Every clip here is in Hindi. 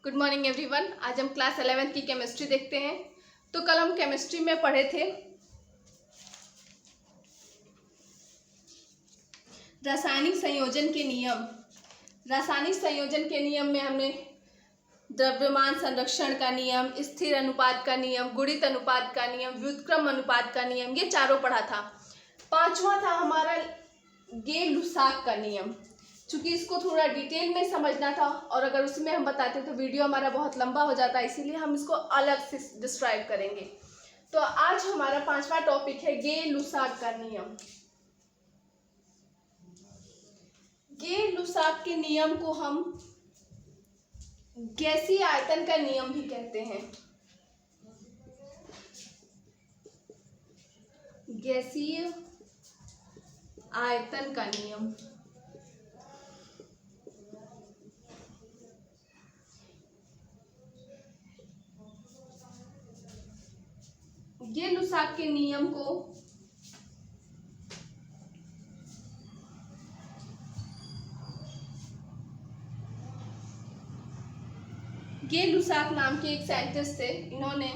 Good morning everyone. आज हम क्लास 11th की केमिस्ट्री देखते हैं। तो कल हम केमिस्ट्री में पढ़े थे रासायनिक संयोजन के नियम। रासायनिक संयोजन के नियम में हमने द्रव्यमान संरक्षण का नियम, स्थिर अनुपात का नियम, गुणित अनुपात का नियम, व्युत्क्रम अनुपात का नियम, ये चारों पढ़ा था। पांचवा था हमारा गे-लुसाक का नियम। चूंकि इसको थोड़ा डिटेल में समझना था और अगर उसमें हम बताते तो वीडियो हमारा बहुत लंबा हो जाता है, इसीलिए हम इसको अलग से डिस्क्राइब करेंगे। तो आज हमारा पांचवा टॉपिक है गे-लुसाक का नियम। गे-लुसाक के नियम को हम गैसीय आयतन का नियम भी कहते हैं। गैसीय आयतन का नियम। गे-लुसाक के नियम को गे-लुसाक नाम के एक साइंटिस्ट थे, इन्होंने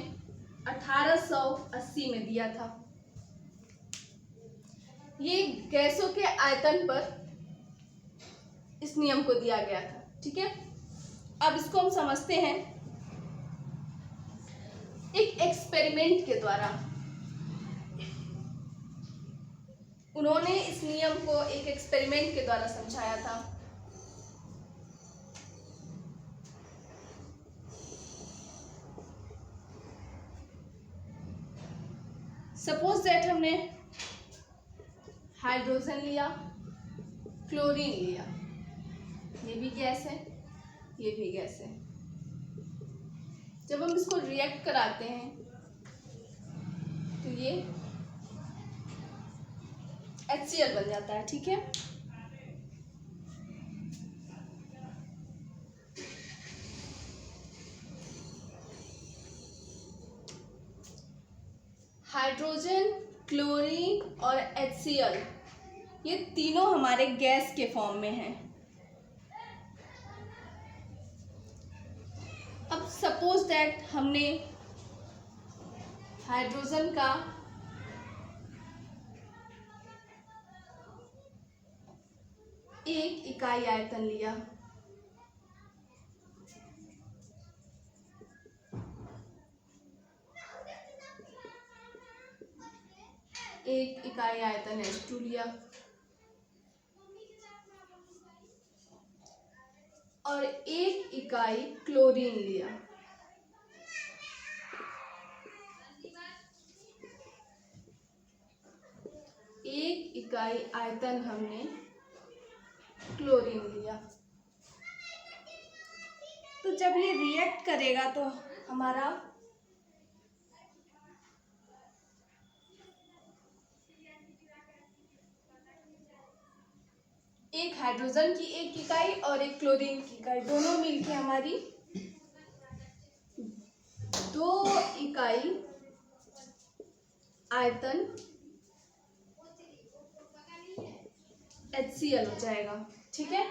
1880 में दिया था। ये गैसों के आयतन पर इस नियम को दिया गया था। ठीक है, अब इसको हम समझते हैं एक एक्सपेरिमेंट के द्वारा। उन्होंने इस नियम को एक एक्सपेरिमेंट के द्वारा समझाया था। सपोज दैट हमने हाइड्रोजन लिया, क्लोरीन लिया, ये भी गैस है, ये भी गैस है। जब हम इसको रिएक्ट कराते हैं तो ये HCl बन जाता है। ठीक है, हाइड्रोजन, क्लोरीन और HCl ये तीनों हमारे गैस के फॉर्म में हैं। अब सपोज दैट हमने हाइड्रोजन का एक इकाई आयतन लिया, एक इकाई आयतन H2 लिया और एक इकाई क्लोरीन लिया। एक इकाई आयतन हमने क्लोरीन लिया। तो जब ये रिएक्ट करेगा तो हमारा एक हाइड्रोजन की एक इकाई और एक क्लोरीन की इकाई, दोनों मिलके हमारी 2 इकाई आयतन HCl हो जाएगा। ठीक है,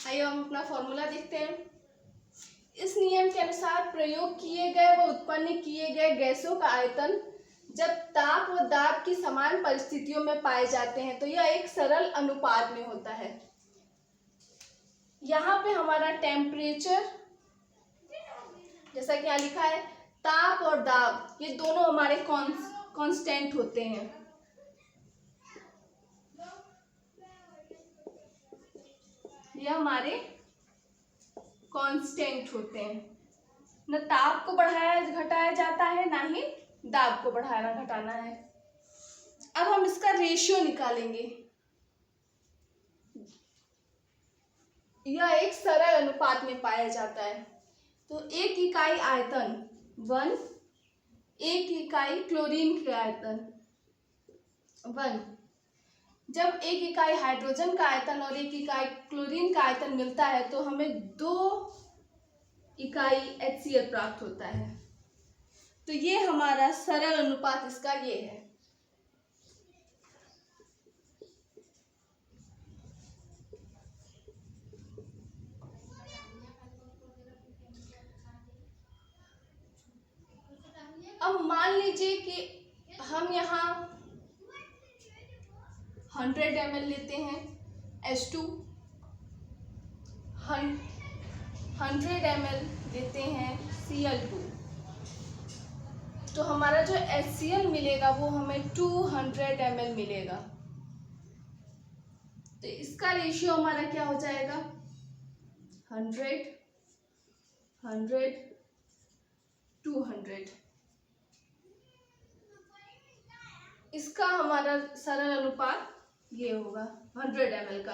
आइए हम अपना फॉर्मूला देखते हैं। इस नियम के अनुसार प्रयोग किए गए व उत्पन्न किए गए गैसों का आयतन जब ताप व दाब की समान परिस्थितियों में पाए जाते हैं तो यह एक सरल अनुपात में होता है। यहाँ पे हमारा टेम्परेचर, जैसा कि यहाँ लिखा है, ताप और दाब ये दोनों हमारे कांस्टेंट होते हैं। ये हमारे कांस्टेंट होते हैं। न ताप को बढ़ाया घटाया जाता है, ना ही दाब को बढ़ाना घटाना है। अब हम इसका रेशियो निकालेंगे। यह एक सरल अनुपात में पाया जाता है। तो एक इकाई आयतन 1, एक इकाई क्लोरीन के आयतन 1। जब एक इकाई हाइड्रोजन का आयतन और एक इकाई क्लोरीन का आयतन मिलता है तो हमें 2 इकाई HCl प्राप्त होता है। तो ये हमारा सरल अनुपात इसका ये है। लीजिए कि हम यहाँ 100 ml लेते हैं H2, 100 ml लेते हैं Cl2, तो हमारा जो HCl मिलेगा वो हमें 200 ml मिलेगा। तो इसका रेशियो हमारा क्या हो जाएगा, 100, 100, 200। इसका हमारा सरल अनुपात ये होगा 100 ml का।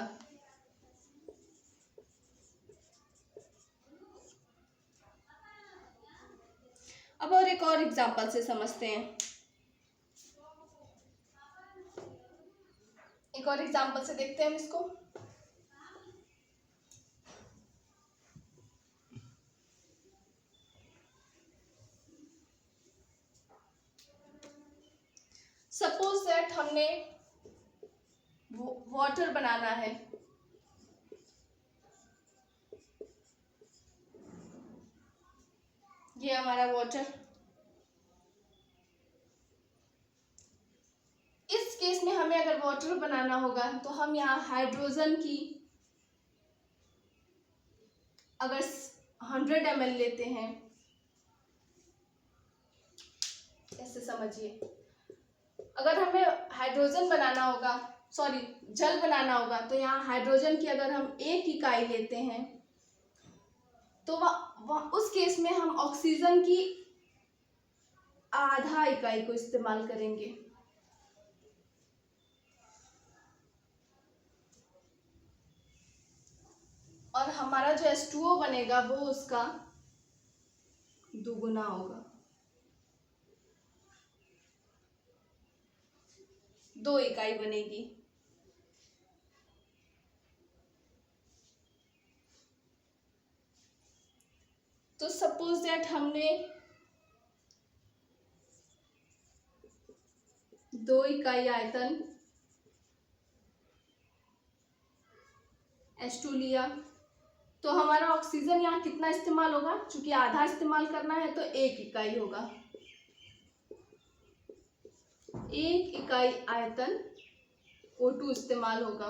अब और एक और एग्जांपल से समझते हैं। एक और एग्जांपल से देखते हैं हम इसको। सपोज दैट हमने वाटर बनाना है, ये हमारा वाटर। इस केस में हमें अगर वाटर बनाना होगा तो हम यहाँ हाइड्रोजन की अगर 100 ml लेते हैं, ऐसे समझिए, अगर हमें हाइड्रोजन बनाना होगा, सॉरी जल बनाना होगा, तो यहाँ हाइड्रोजन की अगर हम 1 इकाई लेते हैं तो उस केस में हम ऑक्सीजन की आधा इकाई को इस्तेमाल करेंगे। और हमारा जो H2O बनेगा वो उसका दुगुना होगा, 2 इकाई बनेगी। तो सपोज दैट हमने 2 इकाई आयतन H2 लिया, तो हमारा ऑक्सीजन यहाँ कितना इस्तेमाल होगा, क्योंकि आधा इस्तेमाल करना है तो 1 इकाई होगा। 1 इकाई आयतन O2 इस्तेमाल होगा।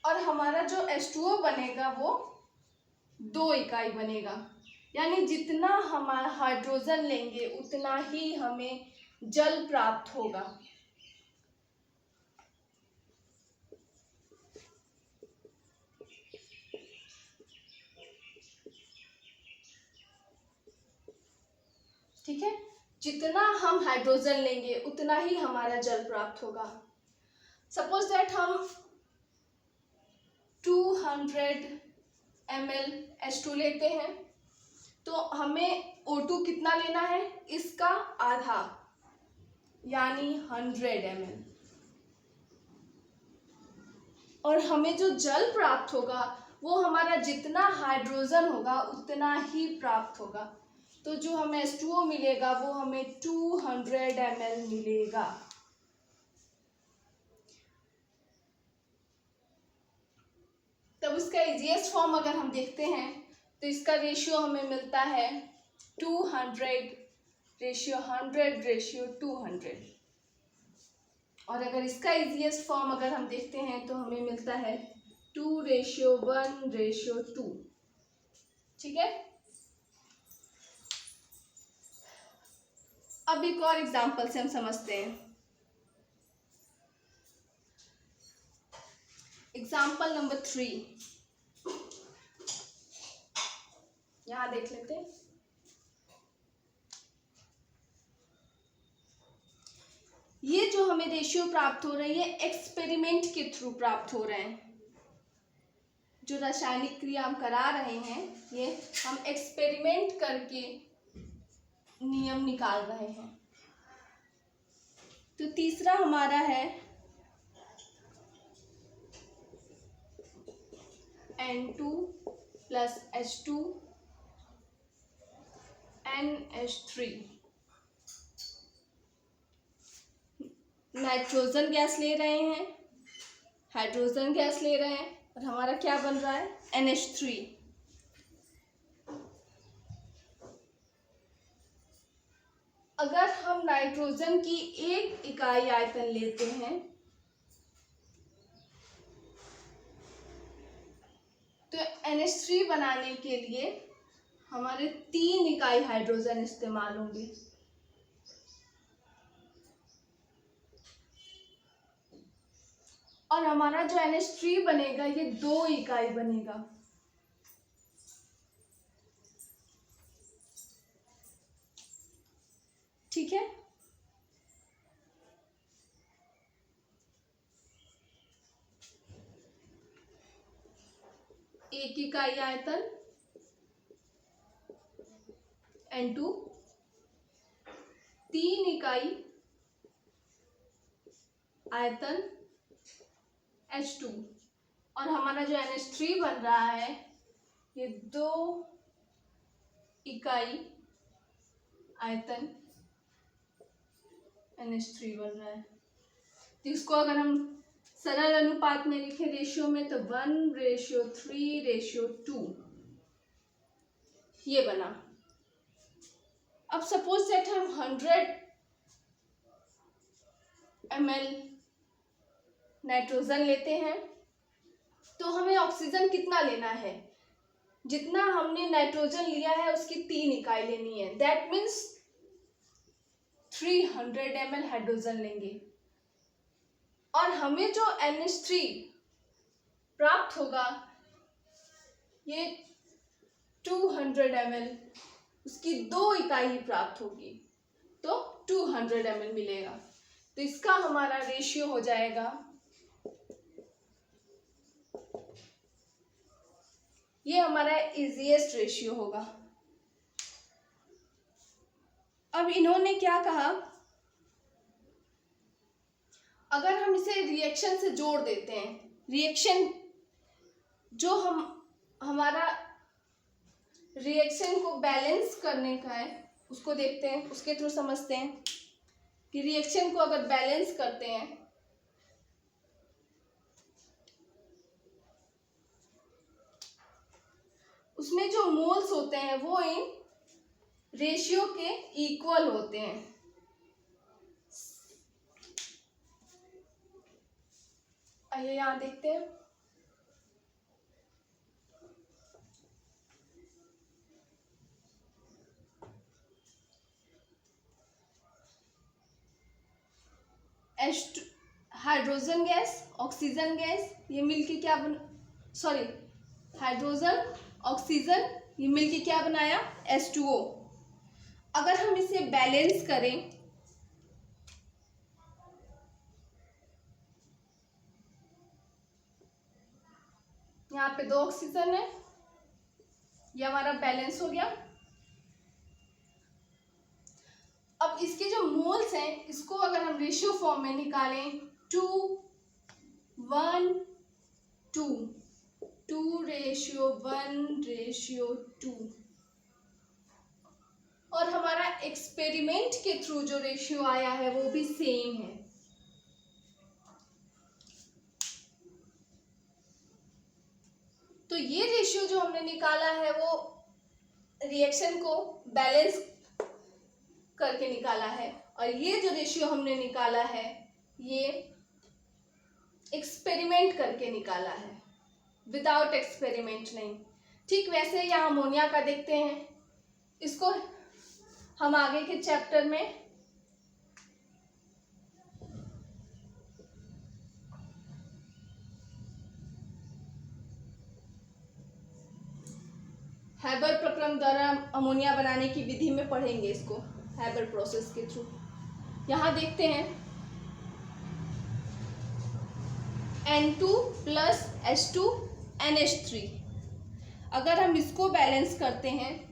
और हमारा जो H2O बनेगा वो 2 इकाई बनेगा, यानी जितना हम हाइड्रोजन लेंगे उतना ही हमें जल प्राप्त होगा। ठीक है, जितना हम हाइड्रोजन लेंगे उतना ही हमारा जल प्राप्त होगा। सपोज दैट हम 200 ml H2 लेते हैं, तो हमें O2 कितना लेना है, इसका आधा, यानी 100 ml। और हमें जो जल प्राप्त होगा वो हमारा जितना हाइड्रोजन होगा उतना ही प्राप्त होगा। तो जो हमें H2O मिलेगा वो हमें 200 ml मिलेगा। तब इसका इजीएस्ट फॉर्म अगर हम देखते हैं तो इसका रेशियो हमें मिलता है 200:100:200। और अगर इसका इजीएस्ट फॉर्म अगर हम देखते हैं तो हमें मिलता है 2:1:2। ठीक है, अब एक और एग्जांपल से हम समझते हैं। एग्जाम्पल नंबर 3 यहाँ देख लेते हैं। ये जो हमें रेशियो प्राप्त हो रही है एक्सपेरिमेंट के थ्रू प्राप्त हो रहे हैं। जो रासायनिक क्रिया हम करा रहे हैं ये हम एक्सपेरिमेंट करके नियम निकाल रहे हैं। तो तीसरा हमारा है N2 + H2 NH3। Nitrogen gas ले रहे हैं, हाइड्रोजन गैस ले रहे हैं, और हमारा क्या बन रहा है, NH3। अगर हम नाइट्रोजन की 1 इकाई आयतन लेते हैं तो NH3 बनाने के लिए हमारे 3 इकाई हाइड्रोजन इस्तेमाल होंगे। और हमारा जो NH3 बनेगा ये 2 इकाई बनेगा। ठीक है, एक इकाई आयतन N2, 3 इकाई आयतन H2 और हमारा जो NH3 बन रहा है ये 2 इकाई आयतन NH3 बन रहा है। तो इसको अगर हम सरल अनुपात में लिखे रेशियो में तो 1:3:2 ये बना। अब सपोज दैट हम 100 ml नाइट्रोजन लेते हैं तो हमें ऑक्सीजन कितना लेना है, जितना हमने नाइट्रोजन लिया है उसकी 3 इकाई लेनी है। दैट मीन्स 300 ml हाइड्रोजन लेंगे और हमें जो NH3 प्राप्त होगा ये 200 ml, उसकी 2 इकाई ही प्राप्त होगी तो 200 ml मिलेगा। तो इसका हमारा रेशियो हो जाएगा, ये हमारा इजीएस्ट रेशियो होगा। अब इन्होंने क्या कहा, अगर हम इसे रिएक्शन से जोड़ देते हैं, रिएक्शन जो हमारा रिएक्शन को बैलेंस करने का है उसको देखते हैं, उसके थ्रू समझते हैं कि रिएक्शन को अगर बैलेंस करते हैं उसमें जो मोल्स होते हैं वो इन रेशियो के इक्वल होते हैं। आइए यहाँ देखते हैं। H2 hydrogen gas, oxygen gas, ये मिलके क्या हाइड्रोजन ऑक्सीजन ये मिलके क्या बनाया H2O। अगर हम इसे बैलेंस करें यहाँ पे 2 ऑक्सीजन है, ये हमारा बैलेंस हो गया। अब इसके जो मोल्स हैं इसको अगर हम रेशियो फॉर्म में निकालें 2:1:2 और हमारा एक्सपेरिमेंट के थ्रू जो रेशियो आया है वो भी सेम है। तो ये रेशियो जो हमने निकाला है वो रिएक्शन को बैलेंस करके निकाला है और ये जो रेशियो हमने निकाला है ये एक्सपेरिमेंट करके निकाला है, विदाउट एक्सपेरिमेंट नहीं। ठीक वैसे यहाँ अमोनिया का देखते हैं, इसको हम आगे के चैप्टर में हैबर प्रक्रम द्वारा अमोनिया बनाने की विधि में पढ़ेंगे इसको, हैबर प्रोसेस के थ्रू। यहाँ देखते हैं N2 + H2 NH3, अगर हम इसको बैलेंस करते हैं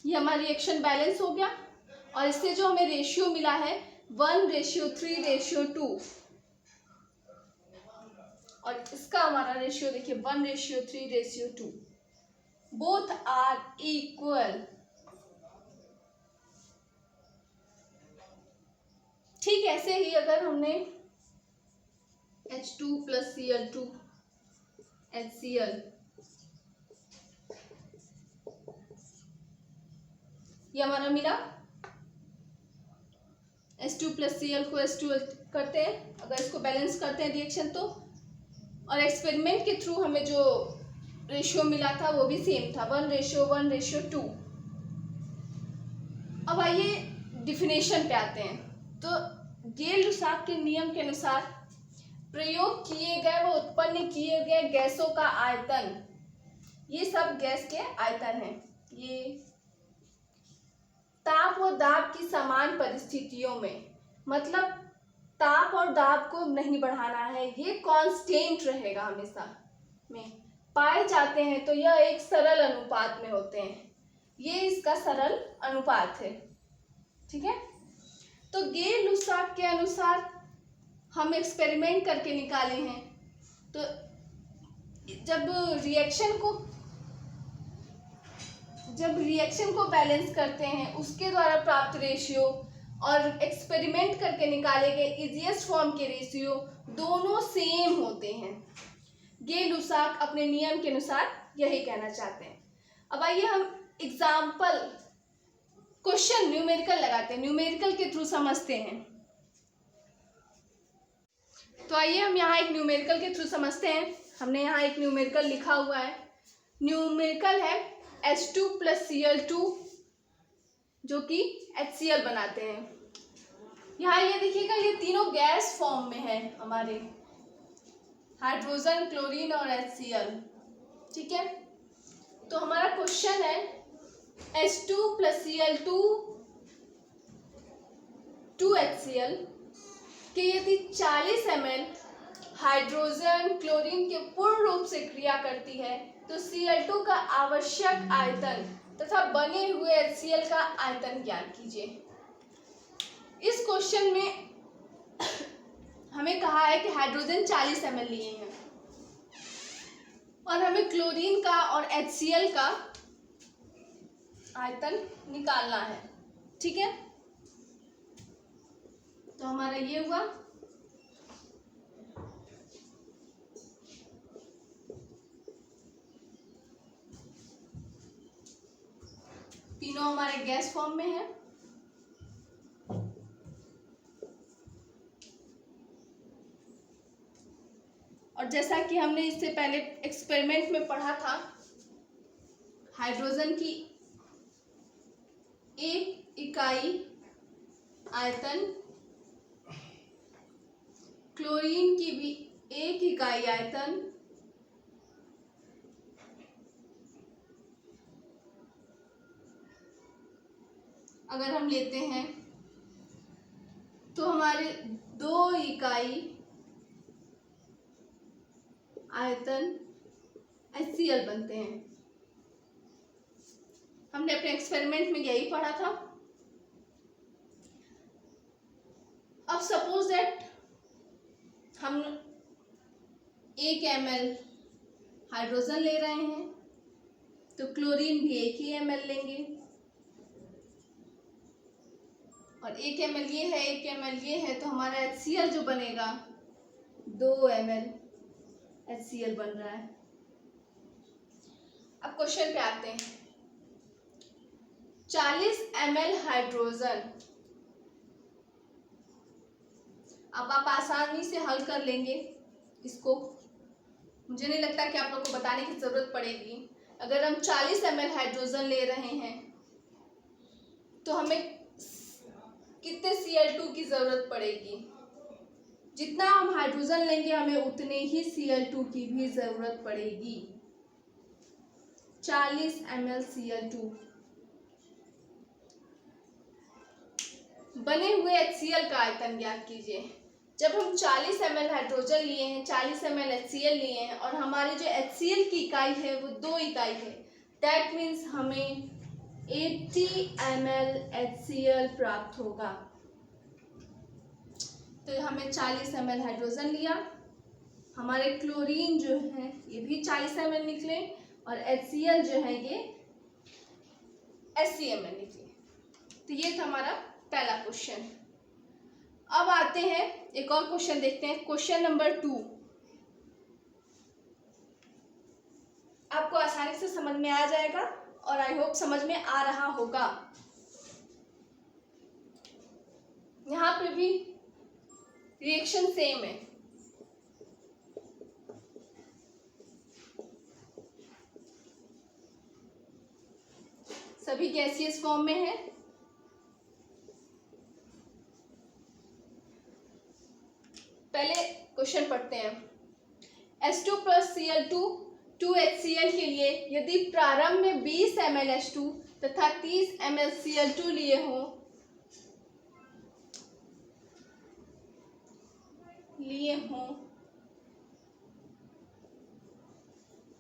ये हमारा रिएक्शन बैलेंस हो गया और इससे जो हमें रेशियो मिला है 1:3:2 और इसका हमारा रेशियो देखिए 1:3:2, बोथ आर इक्वल। ठीक ऐसे ही अगर हमने H2 + Cl2 HCl, ये हमारा मिला। H2 + Cl को H2 करते हैं, अगर इसको बैलेंस करते हैं रिएक्शन तो, और एक्सपेरिमेंट के थ्रू हमें जो रेशियो मिला था वो भी सेम था, 1:1:2। अब आइए डिफिनेशन पे आते हैं। तो गेल-लुसाक के नियम के अनुसार प्रयोग किए गए व उत्पन्न किए गए गैसों का आयतन, ये सब गैस के आयतन हैं, ये ताप और दाब की समान परिस्थितियों में, मतलब ताप और दाब को नहीं बढ़ाना है, ये कांस्टेंट रहेगा हमेशा में, पाए जाते हैं। तो यह एक सरल अनुपात में होते हैं, ये इसका सरल अनुपात है। ठीक है, तो गेल-लुसाक के अनुसार हम एक्सपेरिमेंट करके निकाले हैं। तो जब रिएक्शन को बैलेंस करते हैं उसके द्वारा प्राप्त रेशियो और एक्सपेरिमेंट करके निकाले गए इजीएस्ट फॉर्म के रेशियो दोनों सेम होते हैं। गेल-लुसाक अपने नियम के अनुसार यही कहना चाहते हैं। अब आइए हम एग्जाम्पल क्वेश्चन न्यूमेरिकल लगाते हैं, न्यूमेरिकल के थ्रू समझते हैं। तो आइए हम यहाँ एक न्यूमेरिकल के थ्रू समझते हैं। हमने यहाँ एक न्यूमेरिकल लिखा हुआ है, न्यूमेरिकल है H2 + Cl2 जो कि HCl बनाते हैं। यहाँ ये देखिएगा, ये तीनों गैस फॉर्म में है हमारे, हाइड्रोजन, क्लोरीन और HCl। ठीक है, तो हमारा क्वेश्चन है H2 + Cl2 2HCl कि यदि 40 ml हाइड्रोजन क्लोरीन के पूर्ण रूप से क्रिया करती है तो Cl2 का आवश्यक आयतन तथा बने हुए HCl का आयतन ज्ञात कीजिए। इस क्वेश्चन में हमें कहा है कि हाइड्रोजन 40 ml लिए हैं और हमें क्लोरीन का और HCl का आयतन निकालना है। ठीक है, तो हमारा ये हुआ। तीनों हमारे गैस फॉर्म में है। और जैसा कि हमने इससे पहले एक्सपेरिमेंट में पढ़ा था, हाइड्रोजन की 1 इकाई आयतन, क्लोरीन की भी 1 इकाई आयतन, अगर हम लेते हैं तो हमारे 2 इकाई आयतन HCl बनते हैं। हमने अपने एक्सपेरिमेंट में यही पढ़ा था। अब सपोज दैट हम 1 ml हाइड्रोजन ले रहे हैं तो क्लोरीन भी 1 ही ml लेंगे, और 1 ml ये है, 1 ml ये है, तो हमारा HCl जो बनेगा 2 ml HCl बन रहा है। अब क्वेश्चन पे आते हैं। 40 ml हाइड्रोजन, अब आप आसानी से हल कर लेंगे इसको, मुझे नहीं लगता कि आप लोग को बताने की जरूरत पड़ेगी। अगर हम 40 ml हाइड्रोजन ले रहे हैं तो हमें कितने Cl2 की जरूरत पड़ेगी? जितना हम हाइड्रोजन लेंगे हमें उतने ही Cl2 की भी जरूरत पड़ेगी। 40 ml Cl2 बने हुए HCl का आयतन ज्ञात कीजिए। जब हम 40 ml हाइड्रोजन लिए हैं, 40 ml HCl लिए हैं और हमारी जो HCl की इकाई है वो 2 इकाई है, दैट मीन्स हमें 80 ml HCl प्राप्त होगा। तो हमने 40 ml हाइड्रोजन लिया, हमारे क्लोरीन जो है ये भी 40 ml निकले और HCl जो है ये 80 ml निकले। तो ये था हमारा पहला क्वेश्चन। अब आते हैं एक और क्वेश्चन देखते हैं, क्वेश्चन नंबर 2। आपको आसानी से समझ में आ जाएगा और आई होप समझ में आ रहा होगा। यहाँ पे भी रिएक्शन सेम है। सभी गैसियस फॉर्म में है। पहले क्वेश्चन पढ़ते हैं। H2 + Cl2 2HCl के लिए यदि प्रारंभ में 20 ml H2 तथा 30 ml Cl2 लिए हों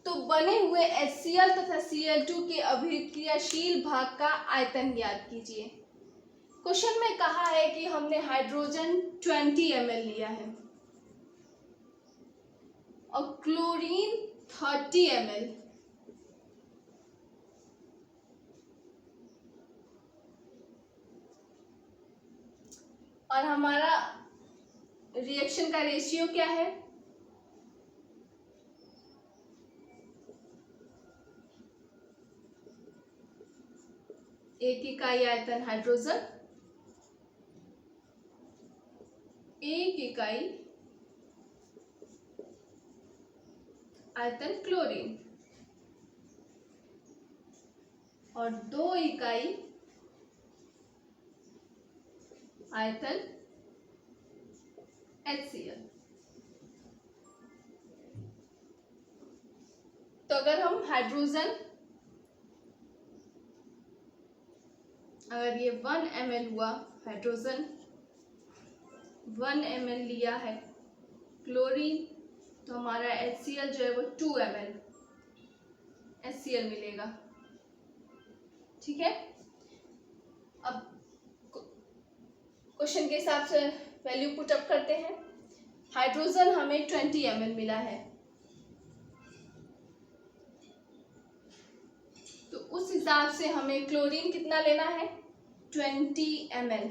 तो बने हुए HCl तथा Cl2 के अभिक्रियाशील भाग का आयतन ज्ञात कीजिए। क्वेश्चन में कहा है कि हमने हाइड्रोजन 20 ml लिया है और क्लोरीन 30 ml। और हमारा रिएक्शन का रेशियो क्या है? एक इकाई आयतन हाइड्रोजन, एक इकाई आयतन क्लोरीन और 2 इकाई आयतन HCl। तो अगर हम हाइड्रोजन, अगर ये 1 ml हुआ हाइड्रोजन, 1 ml लिया है क्लोरीन, तो हमारा HCl जो है वो 2 ml HCl मिलेगा। ठीक है, अब क्वेश्चन के हिसाब से वैल्यू पुट अप करते हैं। हाइड्रोजन हमें 20 ml मिला है, तो उस हिसाब से हमें क्लोरीन कितना लेना है? 20 ml।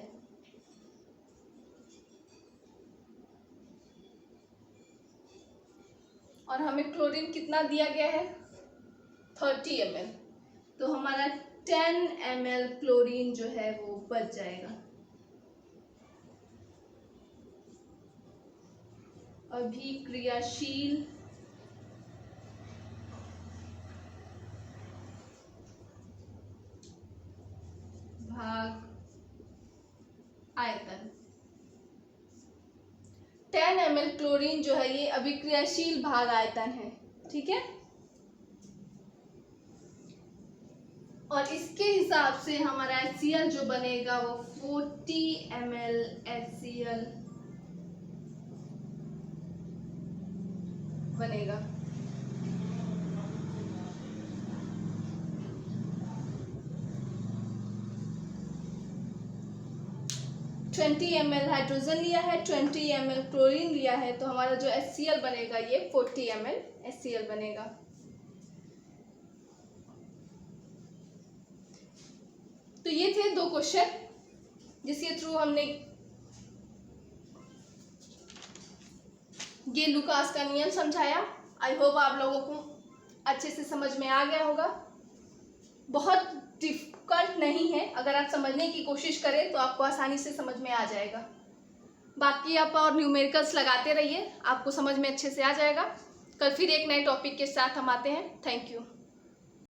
और हमें क्लोरीन कितना दिया गया है? 30 ml। तो हमारा 10 ml क्लोरीन जो है वो बच जाएगा। अभिक्रियाशील भाग आयतन 10 ml क्लोरीन जो है ये अभिक्रियाशील भाग आयतन है। ठीक है, और इसके हिसाब से हमारा HCl जो बनेगा वो 40 ml HCl बनेगा। ट्वेंटी ml हाइड्रोजन लिया है, 20 ml क्लोरीन लिया है, तो हमारा जो HCl बनेगा ये 40 ml HCl बनेगा। तो ये थे 2 क्वेश्चन जिसके थ्रू हमने ये लुकास का नियम समझाया। आई होप आप लोगों को अच्छे से समझ में आ गया होगा। बहुत डिफिकल्ट नहीं है, अगर आप समझने की कोशिश करें तो आपको आसानी से समझ में आ जाएगा। बाकी आप और न्यूमेरिकल्स लगाते रहिए, आपको समझ में अच्छे से आ जाएगा। कल फिर एक नए टॉपिक के साथ हम आते हैं। Thank you.